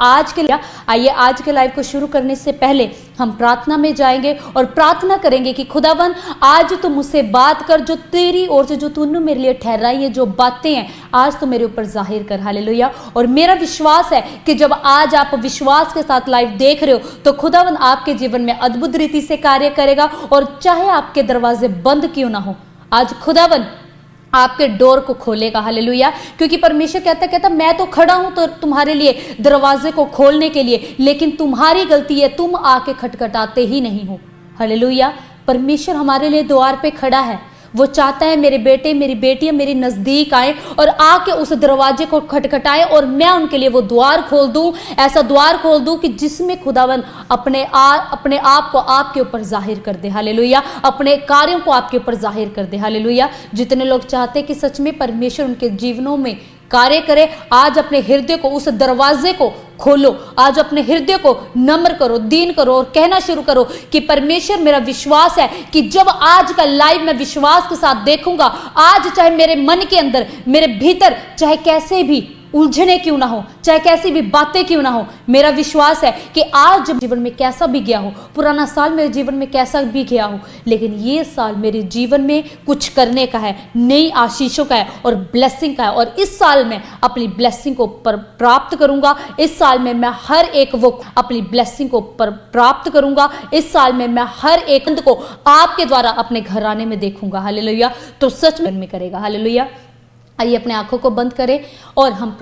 आज के लिए आइए आज के लाइव को शुरू करने से पहले हम प्रार्थना में जाएंगे और प्रार्थना करेंगे कि खुदावन आज तो मुझसे बात कर, जो तेरी ओर से जो तूने मेरे लिए ठहराई है जो बातें हैं आज तो मेरे ऊपर जाहिर कर। हालेलुया। और मेरा विश्वास है कि जब आज आप विश्वास के साथ लाइव देख रहे हो तो खुदावन आपके जीवन में अद्भुत रीति से कार्य करेगा। और चाहे आपके दरवाजे बंद क्यों ना हो, आज खुदावन आपके डोर को खोलेगा। हालेलुया। क्योंकि परमेश्वर कहता मैं तो खड़ा हूं तो तुम्हारे लिए दरवाजे को खोलने के लिए, लेकिन तुम्हारी गलती है तुम आके खटखटाते ही नहीं हो। हालेलुया। परमेश्वर हमारे लिए द्वार पे खड़ा है। वो चाहता है मेरे बेटे मेरी बेटियां मेरे नजदीक आए और आके उस दरवाजे को खटखटाए और मैं उनके लिए वो द्वार खोल दूं, ऐसा द्वार खोल दूं कि जिसमें खुदावन अपने आप को आपके ऊपर जाहिर कर दे। हालेलुया। अपने कार्यों को आपके ऊपर जाहिर कर दे। हालेलुया। जितने लोग चाहते हैं कि सच में परमेश्वर उनके जीवनों में कार्य करे, आज अपने हृदय को उस दरवाजे को खोलो, आज अपने हृदय को नम्र करो, दीन करो और कहना शुरू करो कि परमेश्वर मेरा विश्वास है कि जब आज का लाइव मैं विश्वास के साथ देखूंगा, आज चाहे मेरे मन के अंदर मेरे भीतर चाहे कैसे भी उलझने क्यों ना हो, चाहे कैसी भी बातें क्यों ना हो, मेरा विश्वास है कि आज जब जीवन में कैसा भी गया हो, पुराना साल मेरे जीवन में कैसा भी गया हो, लेकिन ये साल मेरे जीवन में कुछ करने का है, नई आशीषों का है और ब्लेसिंग का है। और इस साल में अपनी ब्लेसिंग को प्राप्त करूंगा। इस साल में मैं हर एक वो अपनी ब्लेसिंग को प्राप्त करूंगा। इस साल में मैं हर एक को आपके द्वारा अपने घराने में देखूंगा। हालेलुया। तो सच में करेगा। हालेलुया। आइए अपने आंखों को बंद करें और हम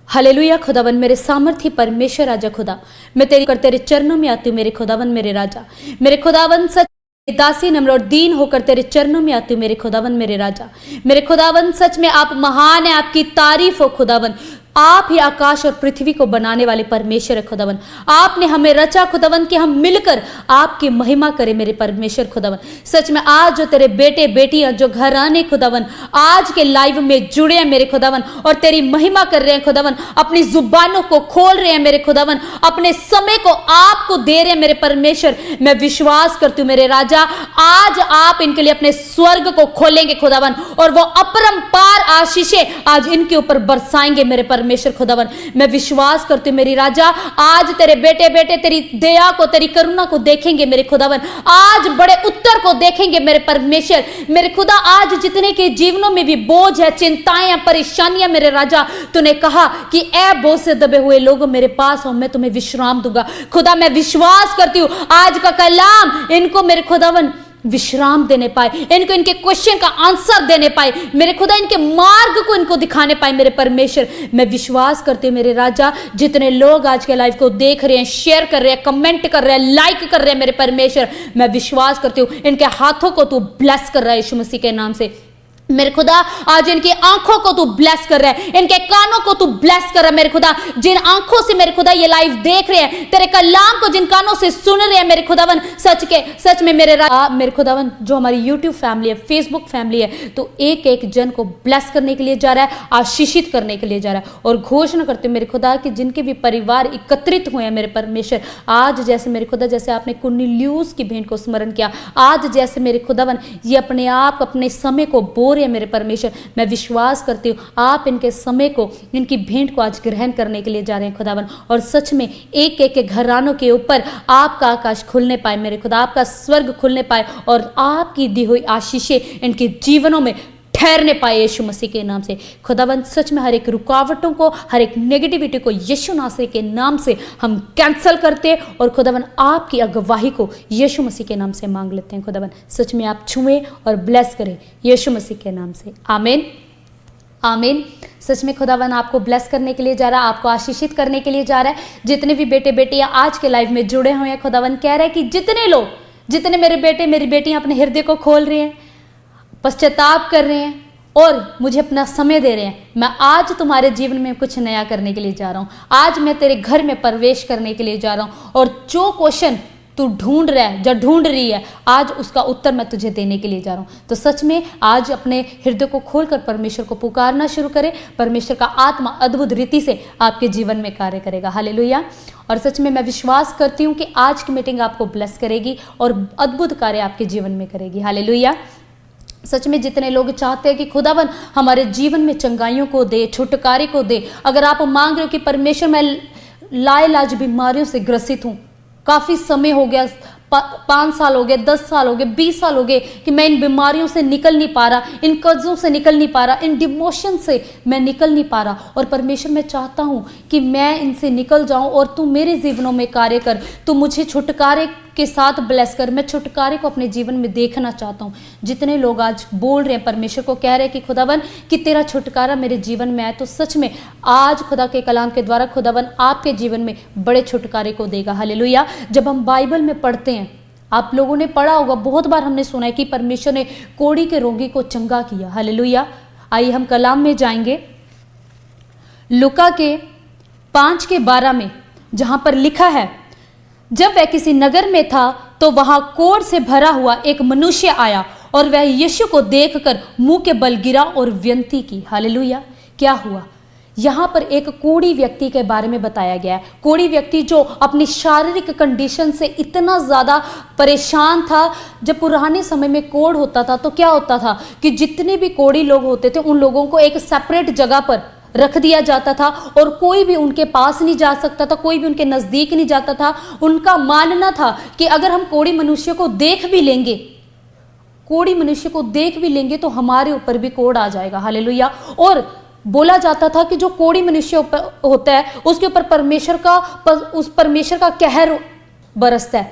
हालेलुया। खुदावन मेरे सामर्थी परमेश्वर राजा खुदा, मैं तेरे चरणों में आती हूँ मेरे खुदावन मेरे राजा, मेरे खुदावन सच दासी नम्र और दीन होकर तेरे चरणों में आती हूँ मेरे खुदावन मेरे राजा, मेरे खुदावन सच में आप महान है, आपकी तारीफ हो खुदावन। आप ही आकाश और पृथ्वी को बनाने वाले परमेश्वर है खुदावन। आपने हमें रचा खुदावन कि हम मिलकर आपकी महिमा करें मेरे परमेश्वर खुदावन। सच में आज जो तेरे बेटे बेटियां जो घर आने खुदावन आज के लाइव में जुड़े हैं मेरे खुदावन और तेरी महिमा कर रहे हैं खुदावन, अपनी जुबानों को खोल रहे हैं मेरे खुदावन, अपने समय को आपको दे रहे हैं मेरे परमेश्वर। मैं विश्वास करती हूँ मेरे राजा, आज आप इनके लिए अपने स्वर्ग को खोलेंगे खुदावन और वो अपरंपार आशीषें आज इनके ऊपर बरसाएंगे मेरे परमेश्वर खुदावन। मैं विश्वास करती हूँ मेरी राजा, आज तेरे बेटे बेटे तेरी दया को तेरी करुणा को देखेंगे मेरे खुदावन, आज बड़े उत्तर को देखेंगे मेरे परमेश्वर। मेरे खुदा आज जितने के जीवनों में भी बोझ है, चिंताएं, परेशानियां मेरे राजा, तूने कहा कि ए बोझ से दबे हुए लोगों मेरे पास आओ, मैं तुम्हें विश्राम दूंगा। खुदा मैं विश्वास करती हूँ आज का कलाम इनको मेरे खुदावन विश्राम देने पाए, इनको इनके क्वेश्चन का आंसर देने पाए मेरे खुदा, इनके मार्ग को इनको दिखाने पाए मेरे परमेश्वर। मैं विश्वास करती हूँ मेरे राजा, जितने लोग आज के लाइव को देख रहे हैं, शेयर कर रहे हैं, कमेंट कर रहे हैं, लाइक कर रहे हैं मेरे परमेश्वर, मैं विश्वास करती हूँ इनके हाथों को तू ब्लेस कर रहा है यीशु मसीह के नाम से। मेरे खुदा आज इनकी आंखों को तू ब्लेस कर रहा है, इनके कानों को तू ब्लेस कर रहा है मेरे खुदा, जिन आंखों से मेरे खुदा ये लाइव देख रहे हैं, तेरे कलाम को जिन कानों से सुन रहे हैं मेरे खुदावन, सच में मेरे खुदावन जो हमारी यूट्यूब फैमिली है, फेसबुक फैमिली है, तो एक एक जन को ब्लेस करने के लिए जा रहा है, आशीषित करने के लिए जा रहा है। और घोषणा करते मेरे खुदा कि जिनके भी परिवार एकत्रित हुए हैं मेरे परमेश्वर, आज जैसे मेरे खुदा जैसे आपने कुर्नेलियुस की भेंट को स्मरण किया, आज जैसे मेरे खुदावन ये अपने आप अपने समय को बोर है मेरे परमेश्वर, मैं विश्वास करती हूँ आप इनके समय को इनकी भेंट को आज ग्रहण करने के लिए जा रहे हैं खुदावन। और सच में एक एक के घरानों के ऊपर आपका आकाश खुलने पाए मेरे खुदा, आपका स्वर्ग खुलने पाए और आपकी दी हुई आशीषें इनके जीवनों में ठहरने पाए यीशु मसीह के नाम से। खुदावन सच में हर एक रुकावटों को, हर एक नेगेटिविटी को यीशु नासरी के नाम से हम कैंसल करते और खुदावन आपकी अगवाही को यीशु मसीह के नाम से मांग लेते हैं। खुदावन सच में आप छुएं और ब्लेस करें यीशु मसीह के नाम से, आमीन आमीन। सच में खुदावन आपको ब्लेस करने के लिए जा रहा है, आपको आशीषित करने के लिए जा रहा है। जितने भी बेटे बेटियां आज के लाइव में जुड़े हुए हैं, खुदावन कह रहा है कि जितने लोग, जितने मेरे बेटे मेरी बेटियां अपने हृदय को खोल रहे हैं, पश्चाताप कर रहे हैं और मुझे अपना समय दे रहे हैं, मैं आज तुम्हारे जीवन में कुछ नया करने के लिए जा रहा हूँ, आज मैं तेरे घर में प्रवेश करने के लिए जा रहा हूँ और जो क्वेश्चन तू ढूंढ रहा है, जो ढूंढ रही है, आज उसका उत्तर मैं तुझे देने के लिए जा रहा हूँ। तो सच में आज अपने हृदय को खोलकर परमेश्वर को पुकारना शुरू करें, परमेश्वर का आत्मा अद्भुत रीति से आपके जीवन में कार्य करेगा। हालेलुया। और सच में मैं विश्वास करती हूँ कि आज की मीटिंग आपको ब्लेस करेगी और अद्भुत कार्य आपके जीवन में करेगी। हालेलुया। सच में जितने लोग चाहते हैं कि खुदावन हमारे जीवन में चंगाइयों को दे, छुटकारे को दे, अगर आप मांग रहे हो कि परमेश्वर मैं लाइलाज बीमारियों से ग्रसित हूँ। काफ़ी समय हो गया, 5 साल हो गए, 10 साल हो गए, 20 साल हो गए कि मैं इन बीमारियों से निकल नहीं पा रहा, इन कर्जों से निकल नहीं पा रहा, इन डिमोशन से मैं निकल नहीं पा रहा। और परमेश्वर, मैं चाहता हूँ कि मैं इनसे निकल जाऊँ और तू मेरे जीवनों में कार्य कर, तू मुझे छुटकारे के साथ ब्लेस कर। मैं छुटकारे को अपने जीवन में देखना चाहता हूँ। जितने लोग आज बोल रहे हैं, परमेश्वर को कह रहे हैं कि खुदावन कि तेरा छुटकारा मेरे जीवन में आए, तो सच में आज खुदा के कलाम के द्वारा खुदावन आपके जीवन में बड़े छुटकारे को देगा। हालेलुया। जब हम बाइबल में पढ़ते हैं, आप लोगों ने पढ़ा होगा, बहुत बार हमने सुना है कि परमेश्वर ने कोढ़ी के रोगी को चंगा किया। हालेलुया। आइए हम कलाम में जाएंगे, लूका के 5:12 में, जहां पर लिखा है, जब वह किसी नगर में था तो वहां कोढ़ से भरा हुआ एक मनुष्य आया और वह यीशु को देखकर मुंह के बल गिरा और विनती की। हालेलुया। क्या हुआ? यहाँ पर एक कोढ़ी व्यक्ति के बारे में बताया गया है। कोढ़ी व्यक्ति जो अपनी शारीरिक कंडीशन से इतना ज़्यादा परेशान था। जब पुराने समय में कोढ़ होता था तो क्या होता था कि जितने भी कोढ़ी लोग होते थे उन लोगों को एक सेपरेट जगह पर रख दिया जाता था और कोई भी उनके पास नहीं जा सकता था, कोई भी उनके नज़दीक नहीं जाता था। उनका मानना था कि अगर हम कोढ़ी मनुष्य को देख भी लेंगे, कोढ़ी मनुष्य को देख भी लेंगे तो हमारे ऊपर भी कोढ़ आ जाएगा। हालेलुया। और बोला जाता था कि जो कोढ़ी मनुष्य होता है उसके ऊपर परमेश्वर का कहर बरसता है,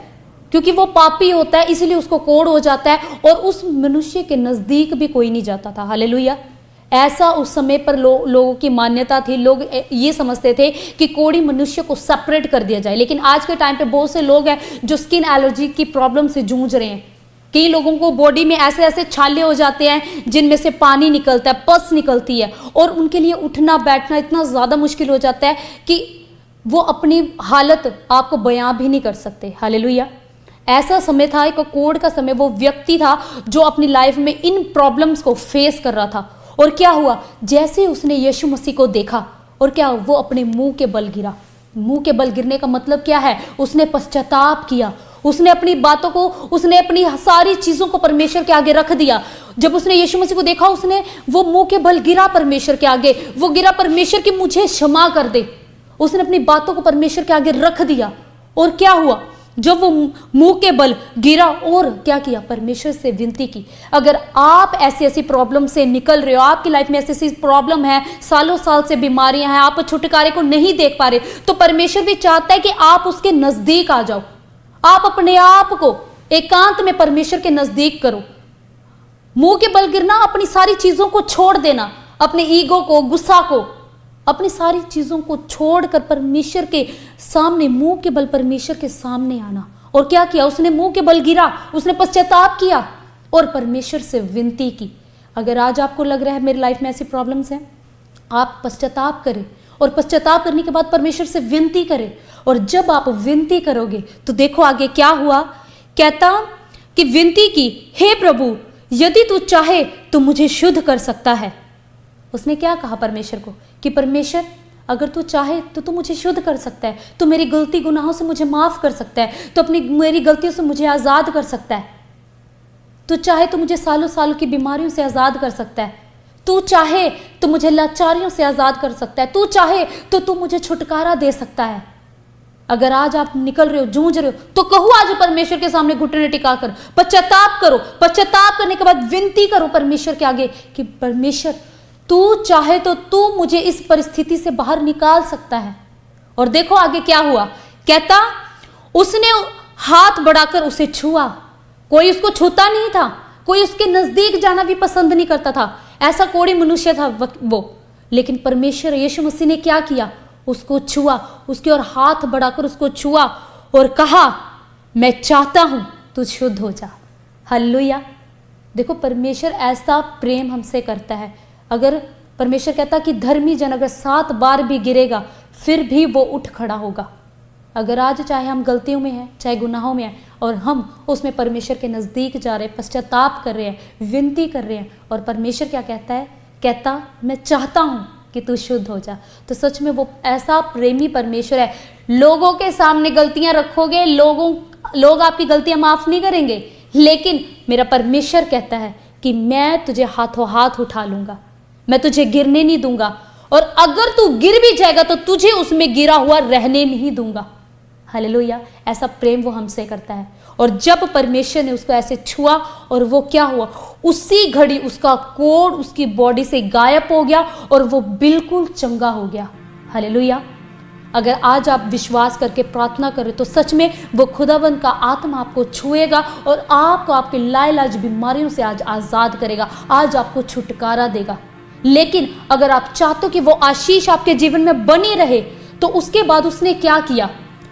क्योंकि वो पापी होता है, इसलिए उसको कोढ़ हो जाता है और उस मनुष्य के नजदीक भी कोई नहीं जाता था। हालेलुया। ऐसा उस समय पर लोगों की मान्यता थी। लोग ये समझते थे कि कोढ़ी मनुष्य को सेपरेट कर दिया जाए। लेकिन आज के टाइम पे बहुत से लोग हैं जो स्किन एलर्जी की प्रॉब्लम से जूझ रहे हैं। कई लोगों को बॉडी में ऐसे ऐसे छाले हो जाते हैं जिनमें से पानी निकलता है, पस निकलती है, और उनके लिए उठना बैठना इतना ज़्यादा मुश्किल हो जाता है कि वो अपनी हालत आपको बयां भी नहीं कर सकते। हालेलुया। ऐसा समय था, एक कोढ़ का समय। वो व्यक्ति था जो अपनी लाइफ में इन प्रॉब्लम्स को फेस कर रहा था। और क्या हुआ? जैसे उसने यीशु मसीह को देखा और क्या, वो अपने मुंह के बल गिरा। मुंह के बल गिरने का मतलब क्या है? उसने पश्चाताप किया, उसने अपनी बातों को, उसने अपनी सारी चीजों को परमेश्वर के आगे रख दिया। जब उसने यीशु मसीह को देखा, उसने वो मुंह के बल गिरा परमेश्वर के आगे। वो गिरा परमेश्वर की मुझे क्षमा कर दे। उसने अपनी बातों को परमेश्वर के आगे रख दिया। और क्या हुआ? जब वो मुंह के बल गिरा और क्या किया? परमेश्वर से विनती की। अगर आप ऐसी ऐसी प्रॉब्लम से निकल रहे हो, आपकी लाइफ में ऐसी ऐसी प्रॉब्लम है, सालों साल से बीमारियां हैं, आप छुटकारे को नहीं देख पा रहे, तो परमेश्वर भी चाहता है कि आप उसके नजदीक आ जाओ। आप अपने आप को एकांत में परमेश्वर के नजदीक करो। मुंह के बल गिरना, अपनी सारी चीजों को छोड़ देना, अपने ईगो को, गुस्सा को, अपनी सारी चीजों को छोड़कर परमेश्वर के सामने, मुंह के बल परमेश्वर के सामने आना। और क्या किया? उसने मुंह के बल गिरा, उसने पश्चाताप किया और परमेश्वर से विनती की। अगर आज आपको लग रहा है मेरी लाइफ में ऐसी प्रॉब्लम्स हैं, आप पश्चाताप करें और पश्चाताप करने के बाद परमेश्वर से विनती करें। और जब आप विनती करोगे तो देखो आगे क्या हुआ। कहता कि विनती की, हे प्रभु, यदि तू चाहे तो मुझे शुद्ध कर सकता है। उसने क्या कहा परमेश्वर को कि परमेश्वर, अगर तू चाहे तो तू मुझे शुद्ध कर सकता है, तू मेरी गलती गुनाहों से मुझे माफ कर सकता है, तो अपनी मेरी गलतियों से मुझे आज़ाद कर सकता है। तू चाहे तो मुझे सालों सालों की बीमारियों से आज़ाद कर सकता है। तू चाहे तो मुझे लाचारियों से आज़ाद कर सकता है। तू चाहे तो तू मुझे छुटकारा दे सकता है। अगर आज आप निकल रहे हो, जूझ रहे हो, तो कहो आज परमेश्वर के सामने घुटने टिकाकर पश्चाताप करो। पश्चाताप करने के बाद विनती करो परमेश्वर के आगे कि परमेश्वर, तू चाहे तो तू मुझे इस परिस्थिति से बाहर निकाल सकता है। और देखो आगे क्या हुआ। कहता उसने हाथ बढ़ाकर उसे छुआ। कोई उसको छूता नहीं था, कोई उसके नजदीक जाना भी पसंद नहीं करता था। ऐसा कोढ़ी मनुष्य था वो। लेकिन परमेश्वर यीशु मसीह ने क्या किया? उसको छुआ, उसकी ओर हाथ बढ़ाकर उसको छुआ और कहा, मैं चाहता हूं तू शुद्ध हो जा। हालेलुया। देखो परमेश्वर ऐसा प्रेम हमसे करता है। अगर परमेश्वर कहता कि धर्मी जन अगर 7 बार भी गिरेगा फिर भी वो उठ खड़ा होगा। अगर आज चाहे हम गलतियों में हैं, चाहे गुनाहों में हैं, और हम उसमें परमेश्वर के नज़दीक जा रहे हैं, पश्चाताप कर रहे हैं, विनती कर रहे हैं, और परमेश्वर क्या कहता है? कहता मैं चाहता हूँ कि तू शुद्ध हो जा। तो सच में वो ऐसा प्रेमी परमेश्वर है। लोगों के सामने गलतियां रखोगे, लोग आपकी गलतियां माफ नहीं करेंगे, लेकिन मेरा परमेश्वर कहता है कि मैं तुझे हाथों हाथ उठा लूंगा, मैं तुझे गिरने नहीं दूंगा। और अगर तू गिर भी जाएगा तो तुझे उसमें गिरा हुआ रहने नहीं दूंगा। हालेलुया। ऐसा प्रेम वो हमसे करता है। और जब परमेश्वर ने उसको ऐसे छुआ और वो क्या हुआ, उसी घड़ी उसका कोढ़ उसकी बॉडी से गायब हो गया और वो बिल्कुल चंगा हो गया। हालेलुया। अगर आज आप विश्वास करके प्रार्थना करें तो सच में वो खुदावन का आत्मा आपको छुएगा और आपको आपके लाइलाज बीमारियों से आज आजाद करेगा, आज आपको छुटकारा देगा। लेकिन अगर आप चाहते हो कि वो आशीष आपके जीवन में बनी रहे तो उसके बाद उसने क्या किया।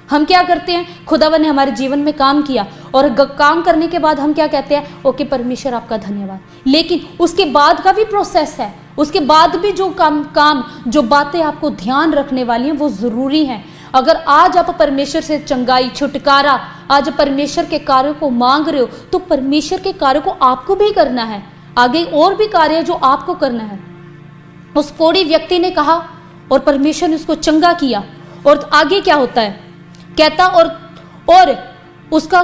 हम क्या करते हैं, खुदावन ने हमारे जीवन में काम किया और काम करने के बाद हम क्या कहते हैं, ओके परमेश्वर आपका धन्यवाद। लेकिन उसके बाद का भी प्रोसेस है, उसके बाद भी जो काम जो बातें आपको ध्यान रखने वाली हैं वो जरूरी हैं। अगर आज आप परमेश्वर से चंगाई, छुटकारा, आज परमेश्वर के कार्यों को मांग रहे हो तो परमेश्वर के कार्यों को आपको भी करना है। आगे और भी कार्य है जो आपको करना है। उस कोढ़ी व्यक्ति ने कहा और परमेश्वर ने उसको चंगा किया। और आगे क्या होता है, कहता और उसका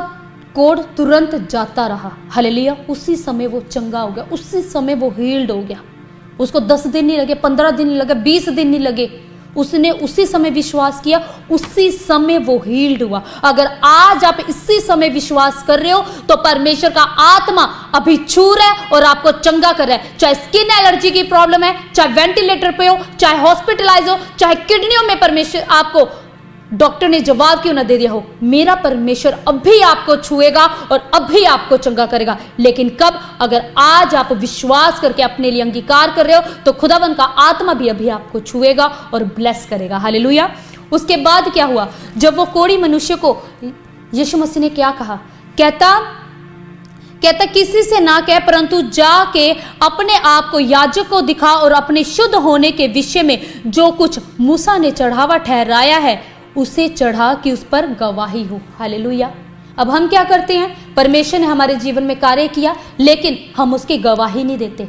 कोढ़ तुरंत जाता रहा। हालेलुया। उसी समय वो चंगा हो गया, उसी समय वो हील्ड हो गया। उसको 10 दिन नहीं लगे, 15 दिन नहीं लगे, 20 दिन नहीं लगे। उसने उसी समय विश्वास किया, उसी समय वो हील्ड हुआ। अगर आज आप इसी समय विश्वास कर रहे हो तो परमेश्वर का आत्मा अभी छू रहा है और आपको चंगा कर रहा है। चाहे स्किन एलर्जी की प्रॉब्लम है, चाहे वेंटिलेटर पे हो, चाहे हॉस्पिटलाइज हो, चाहे किडनियों में परमेश्वर आपको डॉक्टर ने जवाब क्यों ना दे दिया हो, मेरा परमेश्वर अभी आपको छुएगा और अभी आपको चंगा करेगा। लेकिन कब, अगर आज आप विश्वास करके अपने लिए अंगीकार कर रहे हो तो खुदावन का आत्मा भी अभी आपको छुएगा और ब्लेस करेगा। हालेलुया। उसके बाद क्या हुआ, जब वो कोढ़ी मनुष्य को यीशु मसीह ने क्या कहा, कहता किसी से ना कह परंतु जाके अपने आप को याजक को दिखा और अपने शुद्ध होने के विषय में जो कुछ मूसा ने चढ़ावा ठहराया है उसे चढ़ा कि उस पर गवाही हो। हालेलुया। अब हम क्या करते हैं, परमेश्वर ने हमारे जीवन में कार्य किया लेकिन हम उसकी गवाही नहीं देते।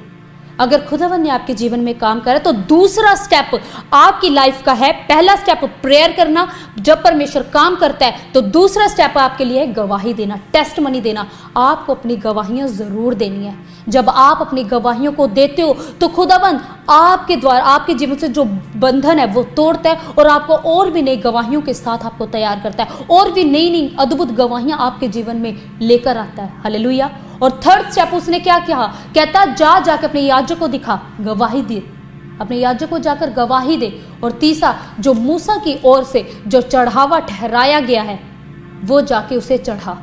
अगर खुदावन ने आपके जीवन में काम करा तो दूसरा स्टेप आपकी लाइफ का है, पहला स्टेप प्रेयर करना। जब परमेश्वर काम करता है तो दूसरा स्टेप आपके लिए है गवाही देना, टेस्ट मनी देना। आपको अपनी गवाहियां जरूर देनी है। जब आप अपनी गवाहियों को देते हो तो खुदावन आपके द्वारा आपके जीवन से जो बंधन है वो तोड़ता है और आपको और भी नई गवाहियों के साथ आपको तैयार करता है, और भी नई नई अद्भुत गवाहियां आपके जीवन में लेकर आता है। हालेलुया। और थर्ड स्टेप उसने क्या कहा, कहता जाके अपने याजक को दिखा, गवाही दे, अपने याजक को जाकर गवाही दे। और तीसरा, जो मूसा की ओर से जो चढ़ावा ठहराया गया है वो जाके उसे चढ़ा।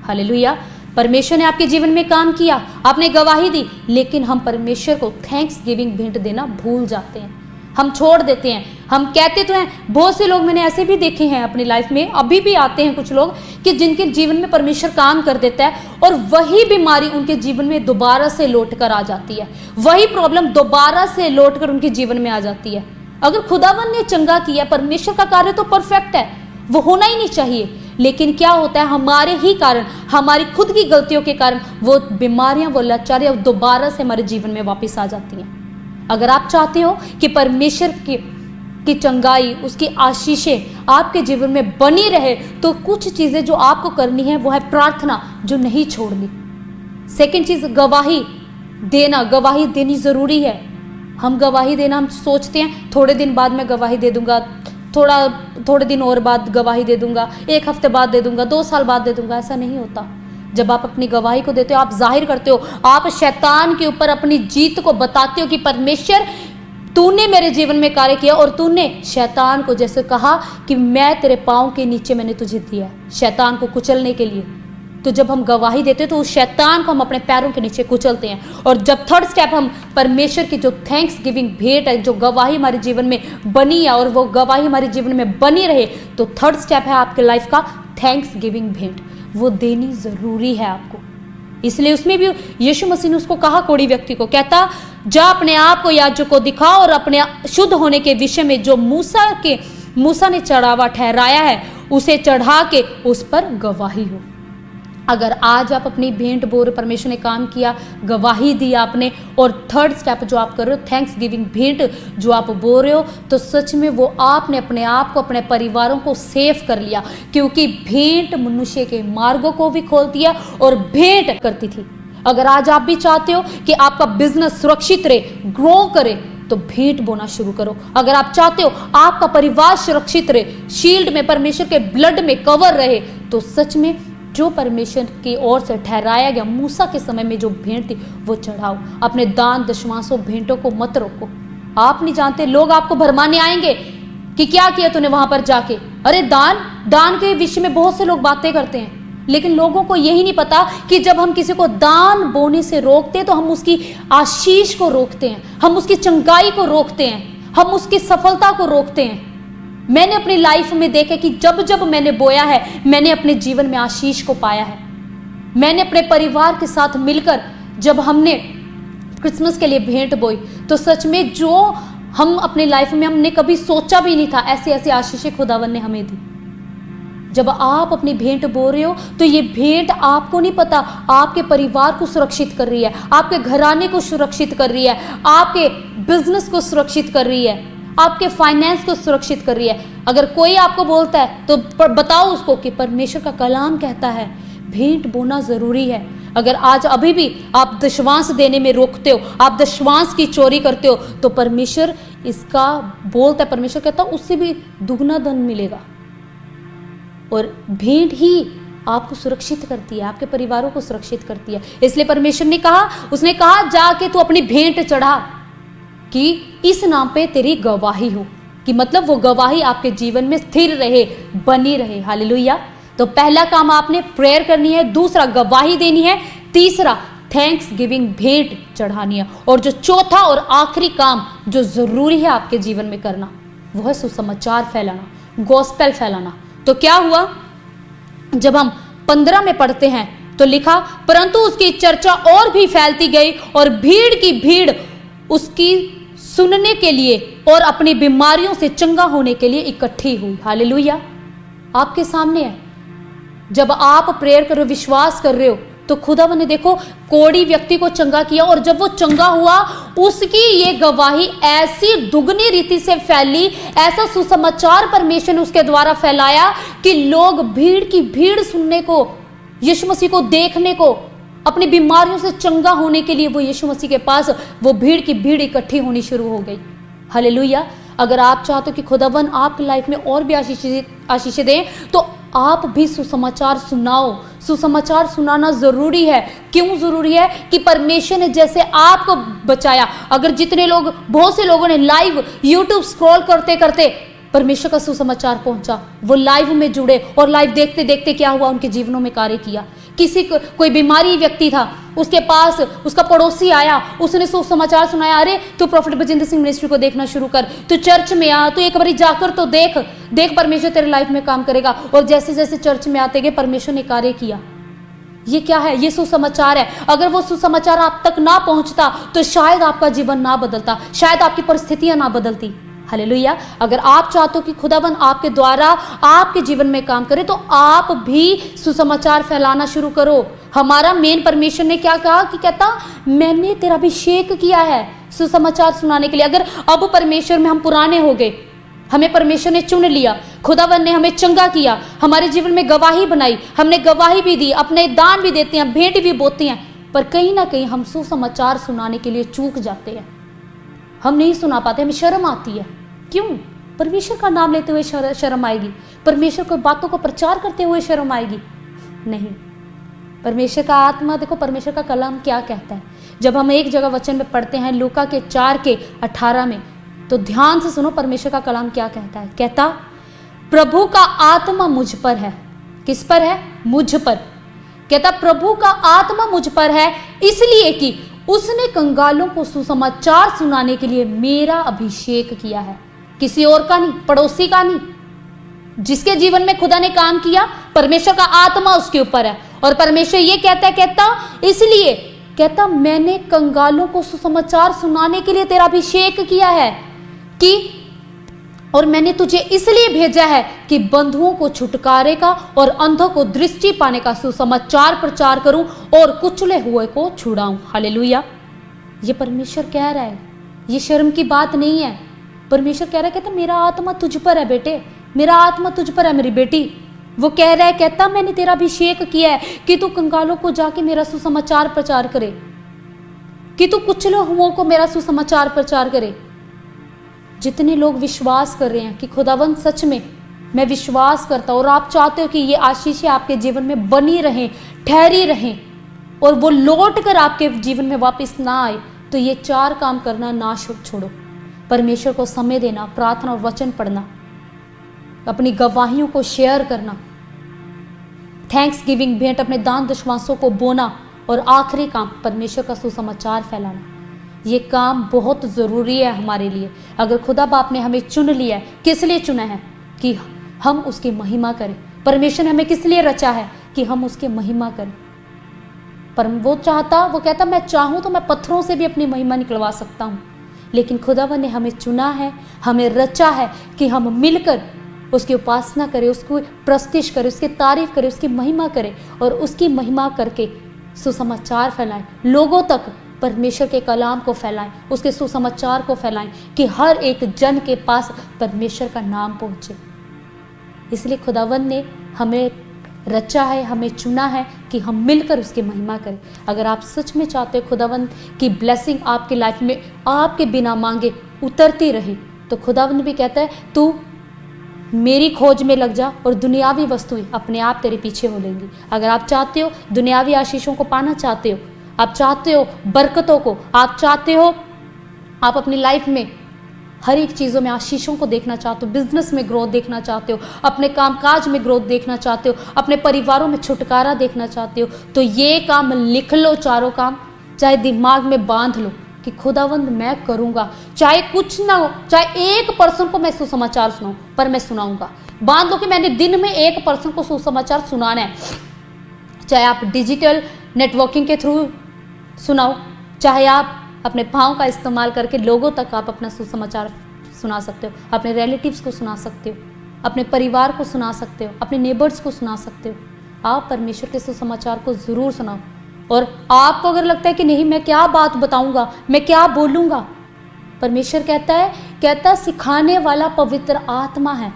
हालेलुया। परमेश्वर ने आपके जीवन में काम किया, आपने गवाही दी, लेकिन हम परमेश्वर को थैंक्स गिविंग भेंट देना भूल जाते हैं, हम छोड़ देते हैं। हम कहते तो हैं, बहुत से लोग मैंने ऐसे भी देखे हैं अपनी लाइफ में, अभी भी आते हैं कुछ लोग कि जिनके जीवन में परमेश्वर काम कर देता है और वही बीमारी उनके जीवन में दोबारा से लौट कर आ जाती है, वही प्रॉब्लम दोबारा से लौट कर उनके जीवन में आ जाती है। अगर खुदावन ने चंगा किया, परमेश्वर का कार्य तो परफेक्ट है, वो होना ही नहीं चाहिए, लेकिन क्या होता है, हमारे ही कारण, हमारी खुद की गलतियों के कारण वो बीमारियां, वो लाचारियां दोबारा से हमारे जीवन में वापस आ जाती हैं। अगर आप चाहते हो कि परमेश्वर की चंगाई, उसकी आशीषें आपके जीवन में बनी रहे तो कुछ चीजें जो आपको करनी है वो है प्रार्थना, जो नहीं छोड़नी। सेकंड चीज, गवाही देना, गवाही देनी जरूरी है। हम गवाही देना, हम सोचते हैं थोड़े दिन बाद मैं गवाही दे दूंगा, थोड़े दिन और बाद गवाही दे दूंगा, 1 हफ्ते बाद दे दूंगा, 2 साल बाद दे दूंगा। ऐसा नहीं होता। जब आप अपनी गवाही को देते हो, आप जाहिर करते हो, आप शैतान के ऊपर अपनी जीत को बताते हो कि परमेश्वर तूने मेरे जीवन में कार्य किया, और तूने शैतान को जैसे कहा कि मैं तेरे पाँव के नीचे मैंने तुझे दिया शैतान को कुचलने के लिए। तो जब हम गवाही देते हैं तो उस शैतान को हम अपने पैरों के नीचे कुचलते हैं। और जब थर्ड स्टेप हम परमेश्वर की जो थैंक्स गिविंग भेंट है, जो गवाही हमारे जीवन में बनी है और वो गवाही हमारे जीवन में बनी रहे, तो थर्ड स्टेप है आपके लाइफ का थैंक्स गिविंग भेंट, वो देनी जरूरी है आपको। इसलिए उसमें भी यीशु मसीह ने उसको कहा, कोढ़ी व्यक्ति को, कहता जा अपने आप को याजक को दिखा और अपने शुद्ध होने के विषय में जो मूसा ने चढ़ावा ठहराया है उसे चढ़ा के उस पर गवाही हो। अगर आज आप अपनी भेंट बोर, परमेश्वर ने काम किया, गवाही दी आपने, और थर्ड स्टेप जो आप कर रहे हो थैंक्स गिविंग भेंट जो आप बोल रहे हो, तो सच में वो आपने अपने आप को, अपने परिवारों को सेव कर लिया, क्योंकि भेंट मनुष्य के मार्गों को भी खोलती है और भेंट करती थी। अगर आज आप भी चाहते हो कि आपका बिजनेस सुरक्षित रहे, ग्रो करे, तो भेंट बोना शुरू करो। अगर आप चाहते हो आपका परिवार सुरक्षित रहे, शील्ड में परमेश्वर के ब्लड में कवर रहे, तो सच में जो परमेश्वर की ओर से ठहराया गया मूसा के समय में जो भेंट थी वो चढ़ाओ। अपने दान दशमांशों भेंटों को मत रोको। आप नहीं जानते, लोग आपको भरमाने आएंगे कि क्या किया तूने वहां पर जाके। अरे दान के विषय में बहुत से लोग बातें करते हैं, लेकिन लोगों को यही नहीं पता कि जब हम किसी को दान बोने से रोकते हैं तो हम उसकी आशीष को रोकते हैं, हम उसकी चंगाई को रोकते हैं, हम उसकी सफलता को रोकते हैं। मैंने अपनी लाइफ में देखा कि जब जब मैंने बोया है, मैंने अपने जीवन में आशीष को पाया है। मैंने अपने परिवार के साथ मिलकर जब हमने क्रिसमस के लिए भेंट बोई, तो सच में जो हम अपनी लाइफ में हमने कभी सोचा भी नहीं था, ऐसी ऐसी आशीषें खुदावन ने हमें दी। जब आप अपनी भेंट बो रहे हो तो ये भेंट आपको नहीं पता आपके परिवार को सुरक्षित कर रही है, आपके घराने को सुरक्षित कर रही है, आपके बिजनेस को सुरक्षित कर रही है, आपके फाइनेंस को सुरक्षित कर रही है। अगर कोई आपको बोलता है तो बताओ उसको कि परमेश्वर का कलाम कहता है भेंट बोना जरूरी है। अगर आज अभी भी आप दशवांश देने में रोकते हो, आप दशवांश की चोरी करते हो, तो परमेश्वर इसका बोलता है, परमेश्वर कहता है उससे भी दुगना धन मिलेगा। और भेंट ही आपको सुरक्षित करती है, आपके परिवारों को सुरक्षित करती है। इसलिए परमेश्वर ने कहा, उसने कहा जाके तू अपनी भेंट चढ़ा कि इस नाम पे तेरी गवाही हो, कि मतलब वो गवाही आपके जीवन में स्थिर रहे, बनी रहे। हालेलुया। तो पहला काम आपने प्रेयर करनी है, दूसरा गवाही देनी है, तीसरा थैंक्स गिविंग भेंट चढ़ानी है, और जो चौथा और आखिरी काम जो जरूरी है आपके जीवन में करना, वो है सुसमाचार फैलाना, गॉस्पेल फैलाना। तो क्या हुआ, जब हम 15 में पढ़ते हैं तो लिखा, परंतु उसकी चर्चा और भी फैलती गई और भीड़ की भीड़ उसकी सुनने के लिए और अपनी बीमारियों से चंगा होने के लिए इकट्ठी हुई। हालेलुया। आपके सामने है, जब आप प्रेयर कर रहे हो, विश्वास कर रहे हो, तो खुदावन ने देखो कोढ़ी व्यक्ति को चंगा किया, और जब वो चंगा हुआ उसकी ये गवाही ऐसी दुगनी रीति से फैली, ऐसा सुसमाचार परमेश्वर ने उसके द्वारा फैलाया कि लोग भीड़ की भीड़ सुनने को, यीशु मसीह को देखने को, अपनी बीमारियों से चंगा होने के लिए वो यीशु मसीह के पास वो भीड़ की भीड़ इकट्ठी होनी शुरू हो गई। हालेलुया। अगर आप चाहते हो कि खुदावन आपकी लाइफ में और भी आशीषें दें, तो आप भी सुसमाचार सुनाओ। सुसमाचार सुनाना जरूरी है। क्यों जरूरी है? कि परमेश्वर ने जैसे आपको बचाया, अगर जितने लोग, बहुत से लोगों ने लाइव यूट्यूब स्क्रॉल करते करते परमेश्वर का सुसमाचार पहुंचा, वो लाइव में जुड़े और लाइव देखते देखते क्या हुआ, उनके जीवनों में कार्य किया। किसी को कोई बीमारी व्यक्ति था, उसके पास उसका पड़ोसी आया, उसने सुसमाचार सुनाया, अरे तू प्रॉफिट बजिंदर सिंह मिनिस्ट्री को देखना शुरू कर, तू चर्च में आ, तू एक बार जाकर तो देख परमेश्वर तेरे लाइफ में काम करेगा। और जैसे जैसे चर्च में आते गए परमेश्वर ने कार्य किया। ये क्या है? ये सुसमाचार है। अगर वो सुसमाचार आप तक ना पहुंचता तो शायद आपका जीवन ना बदलता, शायद आपकी परिस्थितियां ना बदलती। हालेलुया। अगर आप चाहते हो कि खुदावन आपके द्वारा आपके जीवन में काम करे, तो आप भी सुसमाचार फैलाना शुरू करो। हमारा मेन परमेश्वर ने क्या कहा कि कहता मैंने तेरा अभिषेक किया है सुसमाचार सुनाने के लिए। अगर अब परमेश्वर में हम पुराने हो गए, हमें परमेश्वर ने चुन लिया, खुदावन ने हमें चंगा किया, हमारे जीवन में गवाही बनाई, हमने गवाही भी दी, अपने दान भी देते हैं, भेंट भी बोते हैं, पर कहीं ना कहीं हम सुसमाचार सुनाने के लिए चूक जाते हैं। हम नहीं सुना पाते, हमें शर्म आती है। क्यों? परमेश्वर का नाम लेते हुए शर्म आएगी? परमेश्वर की बातों को प्रचार करते हुए शर्म आएगी? नहीं। परमेश्वर का आत्मा, देखो परमेश्वर का कलाम क्या कहता है। जब हम एक जगह वचन में पढ़ते हैं लूका के 4:18 में, तो ध्यान से सुनो परमेश्वर का कलाम क्या कहता है। कहता प्रभु का आत्मा मुझ पर है। किस पर है? मुझ पर। कहता प्रभु का आत्मा मुझ पर है इसलिए कि उसने कंगालों को सुसमाचार सुनाने के लिए मेरा अभिषेक किया है। किसी और का नहीं, पड़ोसी का नहीं। जिसके जीवन में खुदा ने काम किया, परमेश्वर का आत्मा उसके ऊपर है। और परमेश्वर ये कहता इसलिए कहता मैंने कंगालों को सुसमाचार सुनाने के लिए तेरा अभिषेक किया है, कि और मैंने तुझे इसलिए भेजा है कि बंधुओं को छुटकारे का और अंधों को दृष्टि पाने का सुसमाचार प्रचार करूं और कुचले हुए को छुड़ाऊं। हालेलुया। ये परमेश्वर कह रहा है, ये शर्म की बात नहीं है। परमेश्वर कह रहा है, कहता मेरा आत्मा तुझ पर है बेटे, मेरा आत्मा तुझ पर है मेरी बेटी। वो कह रहा है, कहता मैंने तेरा अभिषेक किया है कि तू कंगालों को जाके मेरा सुसमाचार प्रचार करे, कि तू कुचले हुओं को मेरा सुसमाचार प्रचार करे। जितने लोग विश्वास कर रहे हैं कि खुदावंद सच में मैं विश्वास करता हूँ, और आप चाहते हो कि ये आशीषें आपके जीवन में बनी रहें, ठहरी रहें, और वो लौट कर आपके जीवन में वापस ना आए, तो ये 4 काम करना ना छोड़ो। परमेश्वर को समय देना, प्रार्थना और वचन पढ़ना, अपनी गवाहियों को शेयर करना, थैंक्स गिविंग भेंट, अपने दान दशवांशों को बोना, और आखिरी काम परमेश्वर का सुसमाचार फैलाना। ये काम बहुत ज़रूरी है हमारे लिए। अगर खुदा बाप ने हमें चुन लिया है, किस लिए चुना है? कि हम उसकी महिमा करें। परमेश्वर ने हमें किस लिए रचा है? कि हम उसकी महिमा करें। पर वो कहता मैं चाहूँ तो मैं पत्थरों से भी अपनी महिमा निकलवा सकता हूँ, लेकिन खुदावन ने हमें चुना है, हमें रचा है कि हम मिलकर उसकी उपासना करें, उसको प्रस्तुति करें, उसकी तारीफ करें, उसकी महिमा करें, और उसकी महिमा करके सुसमाचार फैलाएं, लोगों तक परमेश्वर के कलाम को फैलाएं, उसके सुसमाचार को फैलाएं, कि हर एक जन के पास परमेश्वर का नाम पहुंचे। इसलिए खुदावन ने हमें रचा है, हमें चुना है कि हम मिलकर उसकी महिमा करें। अगर आप सच में चाहते हो खुदावन की ब्लेसिंग आपकी लाइफ में आपके बिना मांगे उतरती रहे, तो खुदावन भी कहता है तू मेरी खोज में लग जा और दुनियावी वस्तुएं अपने आप तेरे पीछे हो लेंगी। अगर आप चाहते हो दुनियावी आशीषों को पाना चाहते हो, आप चाहते हो बरकतों को, आप चाहते हो आप अपनी लाइफ में हर एक चीज़ों में आशीषों को देखना चाहते हो, बिजनेस में ग्रोथ देखना चाहते हो, अपने कामकाज में ग्रोथ देखना चाहते हो, अपने परिवारों में छुटकारा देखना चाहते हो, तो ये काम लिख लो, 4 काम, चाहे दिमाग में बांध लो कि खुदावंद मैं करूँगा, चाहे कुछ ना हो, चाहे 1 पर्सन को मैं सुसमाचार सुनाऊँ, पर मैं सुनाऊँगा। बांध लो कि मैंने दिन में 1 पर्सन को सुसमाचार सुनाना है। चाहे आप डिजिटल नेटवर्किंग के थ्रू सुनाओ, चाहे आप अपने पाँव का इस्तेमाल करके लोगों तक आप अपना सुसमाचार सुना सकते हो, अपने रिलेटिव्स को सुना सकते हो, अपने परिवार को सुना सकते हो, अपने नेबर्स को सुना सकते हो। आप परमेश्वर के सुसमाचार को ज़रूर सुनाओ। और आपको अगर लगता है कि नहीं मैं क्या बात बताऊंगा, मैं क्या बोलूँगा, परमेश्वर कहता है सिखाने वाला पवित्र आत्मा है।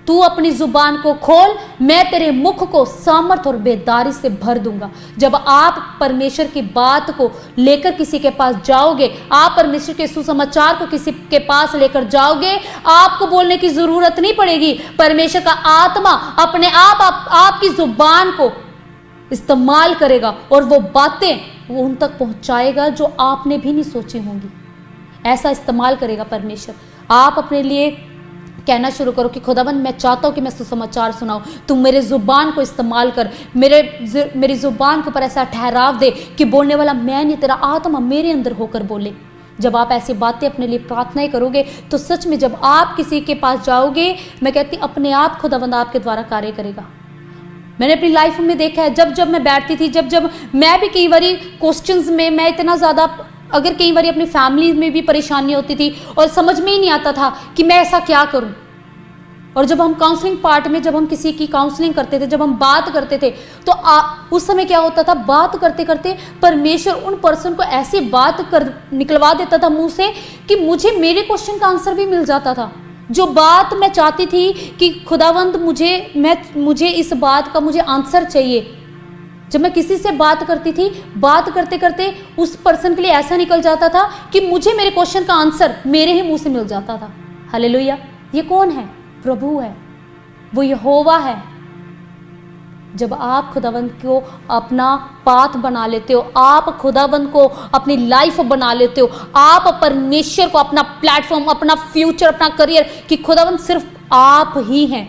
तू अपनी जुबान को खोल, मैं तेरे मुख को सामर्थ और बेदारी से भर दूंगा। जब आप परमेश्वर की बात को लेकर किसी के पास जाओगे, आप परमेश्वर के सुसमाचार को किसी के पास लेकर जाओगे, आपको बोलने की जरूरत नहीं पड़ेगी। परमेश्वर का आत्मा अपने आप आपकी जुबान को इस्तेमाल करेगा और वो बातें वो उन तक पहुंचाएगा जो आपने भी नहीं सोची होंगी। ऐसा इस्तेमाल करेगा परमेश्वर। आप अपने लिए कहना शुरू करो कि खुदावन मैं चाहता हूँ कि मैं सुसमाचार सुनाऊं, तुम मेरे ज़ुबान को इस्तेमाल कर, मेरी ज़ुबान के ऊपर ऐसा ठहराव दे कि बोलने वाला मैं नहीं, तेरा आत्मा मेरे अंदर होकर बोले। जब आप ऐसी बातें अपने लिए प्रार्थनाएं करोगे तो सच में जब आप किसी के पास जाओगे, मैं कहती अपने आप खुदावंद आपके द्वारा कार्य करेगा। मैंने अपनी लाइफ में देखा है, जब मैं बैठती थी, जब मैं भी कई बारी क्वेश्चंस में मैं इतना ज़्यादा, अगर कई बार अपनी फैमिली में भी परेशानी होती थी और समझ में ही नहीं आता था कि मैं ऐसा क्या करूं। और जब हम काउंसलिंग पार्ट में जब हम किसी की काउंसलिंग करते थे, जब हम बात करते थे, तो उस समय क्या होता था, बात करते करते परमेश्वर उन पर्सन को ऐसी बात कर निकलवा देता था मुंह से कि मुझे मेरे क्वेश्चन का आंसर भी मिल जाता था। जो बात मैं चाहती थी कि खुदावंद मुझे इस बात का मुझे आंसर चाहिए, जब मैं किसी से बात करती थी, बात करते करते उस पर्सन के लिए ऐसा निकल जाता था कि मुझे मेरे क्वेश्चन का आंसर मेरे ही मुंह से मिल जाता था। हालेलुया। ये कौन है? प्रभु है, वो यहोवा है। जब आप खुदावंद को अपना पाथ बना लेते हो, आप खुदावंद को अपनी लाइफ बना लेते हो, आप परमेश्वर को अपना प्लेटफॉर्म, अपना फ्यूचर, अपना करियर, कि खुदावंद सिर्फ आप ही हैं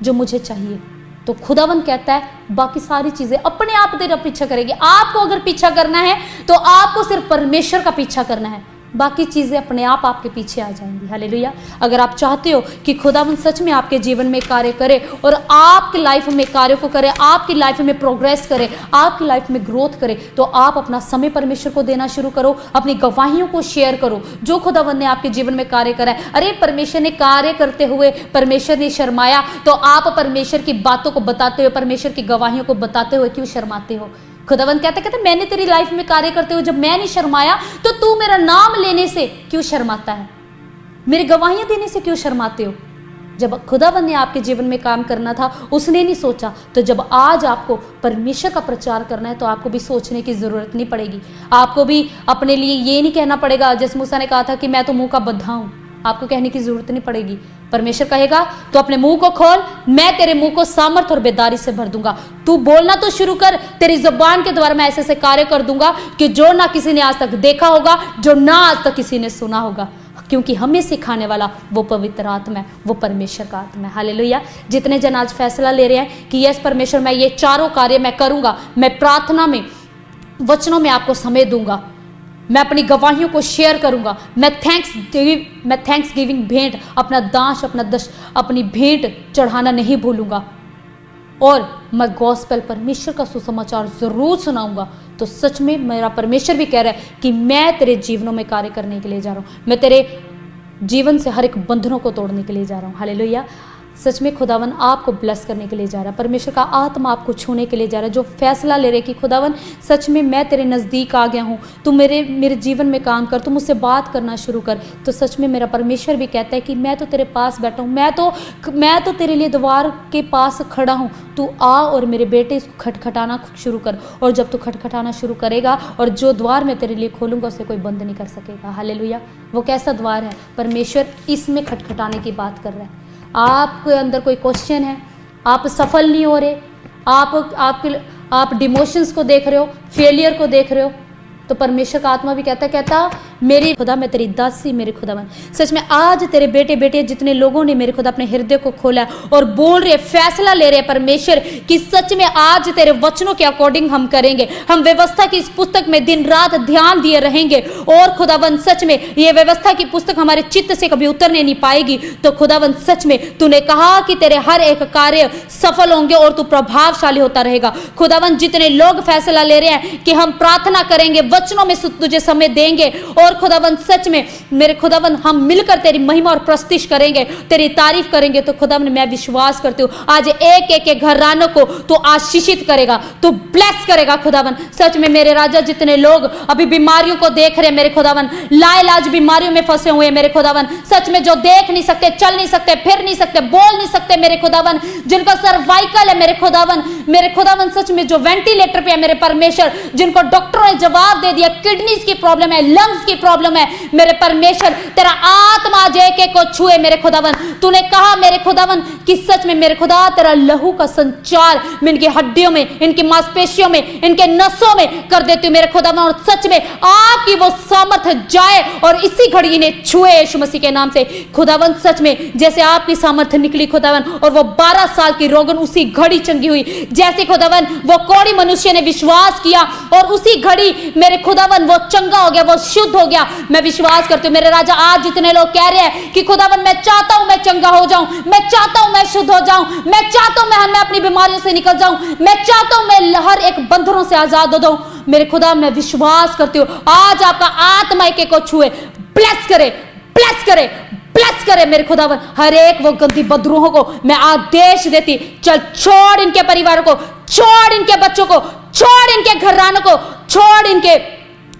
जो मुझे चाहिए, तो खुदावंद कहता है बाकी सारी चीजें अपने आप तेरा पीछा करेगी। आपको अगर पीछा करना है तो आपको सिर्फ परमेश्वर का पीछा करना है, बाकी चीजें अपने आप आपके पीछे आ जाएंगी। हालेलुया। अगर आप चाहते हो कि खुदावंद सच में आपके जीवन में कार्य करे और आपकी लाइफ में कार्य को करे, आपकी लाइफ में प्रोग्रेस करे, आपकी लाइफ में ग्रोथ करे, तो आप अपना समय परमेश्वर को देना शुरू करो, अपनी गवाहियों को शेयर करो जो खुदावंद ने आपके जीवन में कार्य करा है। अरे परमेश्वर ने कार्य करते हुए परमेश्वर ने शर्माया, तो आप परमेश्वर की बातों को बताते हुए, परमेश्वर की गवाहियों को बताते हुए क्यों शर्माते हो? खुदावंद कहते मैंने तेरी लाइफ में कार्य करते हुए जब मैं नहीं शर्माया, तो तू मेरा नाम लेने से क्यों शर्माता है? मेरी गवाहियां देने से क्यों शर्माते हो? जब खुदावंद ने आपके जीवन में काम करना था उसने नहीं सोचा, तो जब आज आपको परमेश्वर का प्रचार करना है तो आपको भी सोचने की जरूरत नहीं पड़ेगी। आपको भी अपने लिए ये नहीं कहना पड़ेगा, जैसे मूसा ने कहा था कि मैं तो मुंह का बद्धा हूं, आपको कहने की जरूरत नहीं पड़ेगी। परमेश्वर कहेगा तो अपने मुंह को खोल, मैं तेरे मुंह को सामर्थ और बेदारी से भर दूंगा। तू बोलना तो शुरू कर, तेरी जुबान के द्वारा मैं ऐसे ऐसे कार्य कर दूंगा कि जो ना किसी ने आज तक देखा होगा, जो ना आज तक किसी ने सुना होगा, क्योंकि हमें सिखाने वाला वो पवित्र आत्मा है, वो परमेश्वर का आत्मा है। हालेलुया। जितने जन आज फैसला ले रहे हैं कि यस परमेश्वर मैं ये चारों कार्य मैं करूंगा, मैं प्रार्थना में, वचनों में आपको समय दूंगा, मैं अपनी गवाहियों को शेयर करूंगा, मैं थैंक्स गिविंग भेंट, अपना दांश, अपनी भेंट चढ़ाना नहीं भूलूंगा, और मैं गॉस्पेल परमेश्वर का सुसमाचार जरूर सुनाऊंगा, तो सच में मेरा परमेश्वर भी कह रहा है कि मैं तेरे जीवनों में कार्य करने के लिए जा रहा हूं, मैं तेरे जीवन से हर एक बंधनों को तोड़ने के लिए जा रहा हूं। हालेलुया। सच में खुदावन आपको ब्लेस करने के लिए जा रहा है, परमेश्वर का आत्मा आपको छूने के लिए जा रहा है, जो फैसला ले रहे कि खुदावन सच में मैं तेरे नज़दीक आ गया हूँ, तू मेरे जीवन में काम कर, तू मुझसे बात करना शुरू कर। तो सच में मेरा परमेश्वर भी कहता है कि मैं तो तेरे पास बैठा हूँ, मैं तो तेरे लिए द्वार के पास खड़ा हूँ, तू आ और मेरे बेटे इसको खटखटाना शुरू कर। और जब तू खटखटाना शुरू करेगा और जो द्वार मैं तेरे लिए खोलूँगा उसे कोई बंद नहीं कर सकेगा। हालेलुया। वो कैसा द्वार है? परमेश्वर इसमें खटखटाने की बात कर रहा है। आपके अंदर कोई क्वेश्चन है, आप सफल नहीं हो रहे, आप डिमोशंस को देख रहे हो, फेलियर को देख रहे हो, तो परमेश्वर का आत्मा भी कहता मेरी खुदा मैं तेरी दासी, मेरे खुदावन सच में आज तेरे बेटे बेटे जितने लोगों ने मेरे खुदा अपने हृदय को खोला और बोल रहे, फैसला ले रहे परमेश्वर कि सच में आज तेरे वचनों के अकॉर्डिंग हम करेंगे, हम व्यवस्था की इस पुस्तक में दिन रात ध्यान दिए रहेंगे, और खुदावन सच में ये व्यवस्था की पुस्तक हमारे चित्त से कभी उतरने नहीं पाएगी। तो खुदावन सच में तूने कहा कि तेरे हर एक कार्य सफल होंगे और तू प्रभावशाली होता रहेगा। खुदावन जितने लोग फैसला ले रहे हैं कि हम प्रार्थना करेंगे, वचनों में तुझे समय देंगे, और खुदावन सच में मेरे खुदावन हम मिलकर तेरी महिमा और प्रस्तिश करेंगे, तेरी तारीफ करेंगे, तो खुदावन मैं विश्वास करती हूँ आज एक एक के घरानों को तो आशीषित करेगा, तो ब्लेस करेगा। खुदावन सच में मेरे राजा जितने लोग अभी बीमारियों को देख रहे हैं मेरे खुदावन, लाइलाज बीमारियों में फंसे हुए मेरे खुदावन, सच में जो देख नहीं सकते, चल नहीं सकते, फिर नहीं सकते, बोल नहीं सकते मेरे खुदावन, जिनका सर्वाइकल है मेरे खुदावन सच में जो वेंटिलेटर पे है मेरे परमेश्वर, जिनको डॉक्टरों ने जवाब दे दिया किडनीज की प्रॉब्लम है, लंग्स की प्रॉब्लम है, मेरे परमेश्वर तेरा आत्मा आज एक एक को छुए मेरे खुदावन। तूने कहा मेरे खुदावन कि सच में मेरे खुदा तेरा लहू का संचार मैं इनकी हड्डियों में, इनकी मांसपेशियों में, इनके नसों में कर देती हूँ मेरे खुदावन, और सच में आपकी वो सामर्थ जाए और इसी घड़ी इन्हें छुए यीशु मसीह के नाम से। खुदावन सच में जैसे आपकी सामर्थ निकली खुदावन और वो 12 साल की रोगन उसी घड़ी चंगी हुई, जैसे खुदावन वो कोढ़ी मनुष्य ने विश्वास किया और उसी घड़ी मेरे खुदावन वो चंगा हो गया, वो शुद्ध हो गया। मैं विश्वास करती हूँ मेरे राजा आज जितने लोग कह रहे हैं कि खुदावन मैं चाहता हूं मैं चंगा हो जाऊं, मैं चाहता हूं मैं शुद्ध हो जाऊं, मैं चाहता हूं मैं अपनी बीमारियों से निकल जाऊं, मैं चाहता हूं मैं हर एक बंधनों से आजाद हो जाऊं, मेरे खुदा मैं विश्वास करती हूँ आज आपका आत्मा एक को छुए, ब्लेस करे, ब्लेस करे, ब्लेस करे मेरे खुदावन। हर एक वो गंदी बदरूहों को मैं आदेश देती, चल छोड़ इनके परिवारों को, छोड़ इनके बच्चों को, छोड़ इनके घरानों को, छोड़ इनके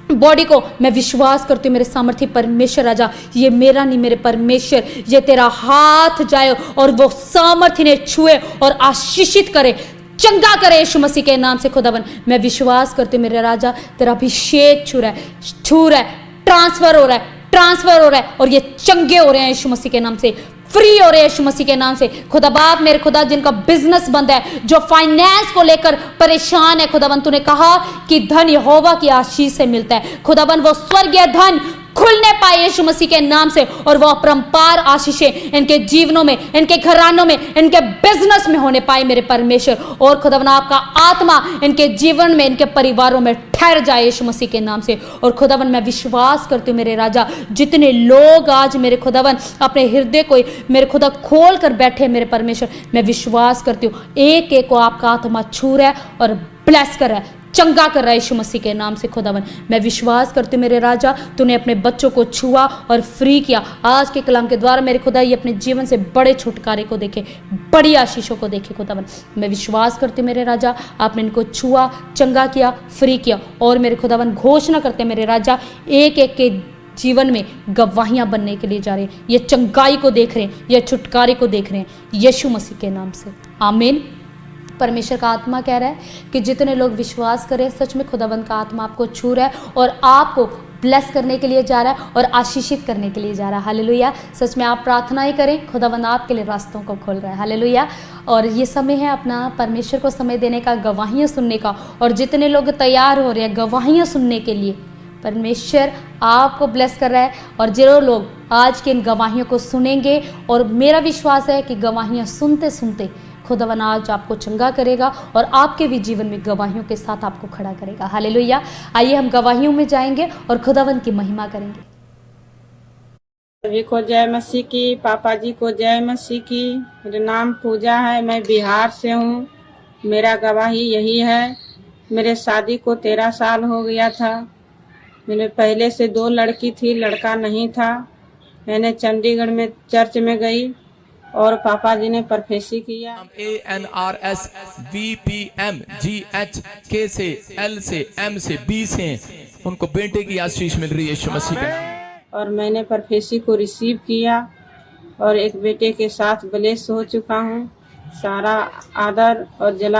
बॉडी को। मैं विश्वास करती हूँ मेरे सामर्थी परमेश्वर राजा, ये मेरा नहीं मेरे परमेश्वर, ये तेरा हाथ जाए और वो सामर्थ्य ने छुए और आशीषित करे, चंगा करे यीशु मसीह के नाम से। खुदावन मैं विश्वास करती हूँ मेरे राजा तेरा अभिषेक छू रहा है, ट्रांसफर हो रहा है और ये चंगे हो रहे हैं यीशु मसीह के नाम से, फ्री हो रहे हैं यीशु मसीह के नाम से। खुदा बाप मेरे खुदा जिनका बिजनेस बंद है, जो फाइनेंस को लेकर परेशान है, खुदावन तूने कहा कि धन यहोवा की आशीष से मिलता है। खुदावन वो स्वर्गीय धन खुलने पाए यीशु मसीह के नाम से, और वो अपरंपार आशीषें इनके जीवनों में, इनके घरानों में, इनके बिजनेस में होने पाए मेरे परमेश्वर। और खुदावन आपका आत्मा इनके जीवन में, इनके परिवारों में ठहर जाए यीशु मसीह के नाम से। और खुदावन मैं विश्वास करती हूँ मेरे राजा जितने लोग आज मेरे खुदावन अपने हृदय को मेरे खुदा खोल कर बैठे मेरे परमेश्वर, मैं विश्वास करती हूँ एक एक को आपका आत्मा छू रहा है और ब्लेस कर रहा है, चंगा कर रहा है यीशु मसीह के नाम से। खुदावन मैं विश्वास करती हूँ मेरे राजा तूने अपने बच्चों को छुआ और फ्री किया। आज के कलाम के द्वारा मेरे खुदा ये अपने जीवन से बड़े छुटकारे को देखे, बड़ी आशीषों को देखे। खुदावन मैं विश्वास करती हूँ मेरे राजा आपने इनको छुआ, चंगा किया, फ्री किया, और मेरे खुदावन घोषणा करते मेरे राजा एक एक के जीवन में गवाहियां बनने के लिए जा रहे हैं, ये चंगाई को देख रहे हैं, ये छुटकारे को देख रहे हैं यीशु मसीह के नाम से, आमीन। परमेश्वर का आत्मा कह रहा है कि जितने लोग विश्वास करें सच में खुदावंद का आत्मा आपको छू रहा है और आपको ब्लेस करने के लिए जा रहा है और आशीषित करने के लिए जा रहा है। हालेलुया। सच में आप प्रार्थनाएं करें, खुदावंद आपके लिए रास्तों को खोल रहा है। हालेलुया। और ये समय है अपना परमेश्वर को समय देने का, गवाहियाँ सुनने का। और जितने लोग तैयार हो रहे हैं गवाहियाँ सुनने के लिए, परमेश्वर आपको ब्लेस कर रहा है। और जो लोग आज के इन गवाहियों को सुनेंगे, और मेरा विश्वास है कि गवाहियाँ सुनते सुनते खुदावन आज आपको चंगा करेगा और आपके भी जीवन में गवाहियों के साथ आपको खड़ा करेगा। हालेलुया। आइए हम गवाहियों में जाएंगे और खुदावन की महिमा करेंगे। सभी को जय मसीह की, पापा जी को जय मसीह की। मेरा नाम पूजा है, मैं बिहार से हूँ। मेरा गवाही यही है, मेरे शादी को 13 साल हो गया था। मेरे पहले से 2 लड़की थी, लड़का नहीं था। मैंने चंडीगढ़ में चर्च में गई और पापा जी ने प्रोफेसी किया। ANRS VPM GH K से L से M से B से उनको बेटे की आशीष मिल रही है यीशु मसीह के नाम। और मैंने प्रोफेसी को रिसीव किया और एक बेटे के साथ ब्लेस हो चुका हूँ। सारा आदर और जला